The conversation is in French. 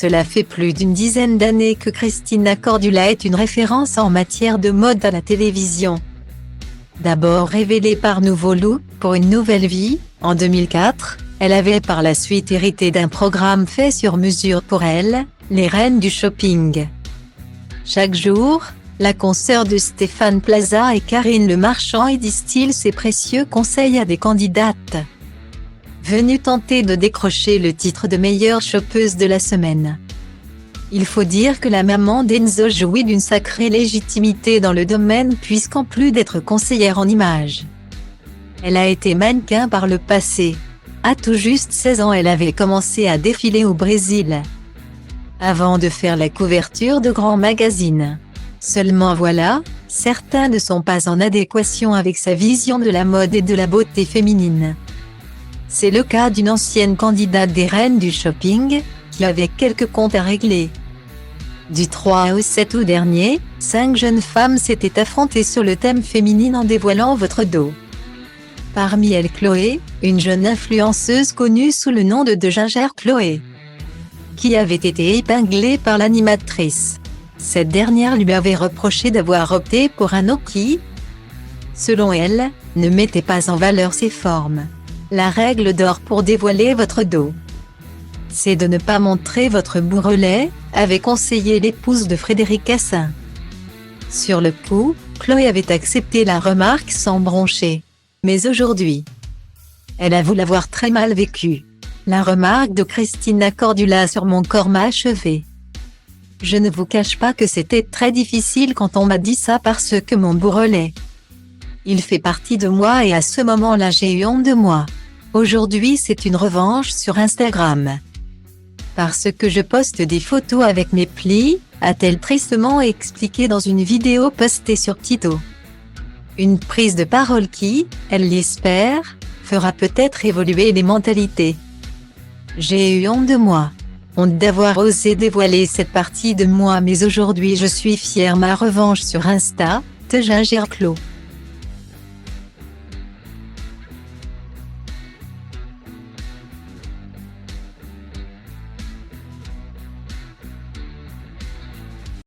Cela fait plus d'une dizaine d'années que Christina Cordula est une référence en matière de mode à la télévision. D'abord révélée par Nouveau Look pour une nouvelle vie, en 2004, elle avait par la suite hérité d'un programme fait sur mesure pour elle, les Reines du Shopping. Chaque jour, la consoeur de Stéphane Plaza et Karine Le Marchand y distille ses précieux conseils à des candidates venues tenter de décrocher le titre de meilleure shoppeuse de la semaine. Il faut dire que la maman d'Enzo jouit d'une sacrée légitimité dans le domaine puisqu'en plus d'être conseillère en images, elle a été mannequin par le passé. À tout juste 16 ans, elle avait commencé à défiler au Brésil, avant de faire la couverture de grands magazines. Seulement voilà, certains ne sont pas en adéquation avec sa vision de la mode et de la beauté féminine. C'est le cas d'une ancienne candidate des Reines du Shopping, qui avait quelques comptes à régler. Du 3 au 7 août dernier, 5 jeunes femmes s'étaient affrontées sur le thème féminine en dévoilant votre dos. Parmi elles Chloé, une jeune influenceuse connue sous le nom de Ginger Chloé, qui avait été épinglée par l'animatrice. Cette dernière lui avait reproché d'avoir opté pour un look qui, selon elle, ne mettait pas en valeur ses formes. La règle d'or pour dévoiler votre dos, c'est de ne pas montrer votre bourrelet, avait conseillé l'épouse de Frédéric Cassin. Sur le coup, Chloé avait accepté la remarque sans broncher. Mais aujourd'hui, elle avoue l'avoir très mal vécu. La remarque de Christina Cordula sur mon corps m'a achevé. Je ne vous cache pas que c'était très difficile quand on m'a dit ça parce que mon bourrelet, il fait partie de moi et à ce moment-là j'ai eu honte de moi. Aujourd'hui c'est une revanche sur Instagram. Parce que je poste des photos avec mes plis, a-t-elle tristement expliqué dans une vidéo postée sur Tito. Une prise de parole qui, elle l'espère, fera peut-être évoluer les mentalités. J'ai eu honte de moi. Honte d'avoir osé dévoiler cette partie de moi mais aujourd'hui je suis fière. Ma revanche sur Insta, de Ginger Chloé.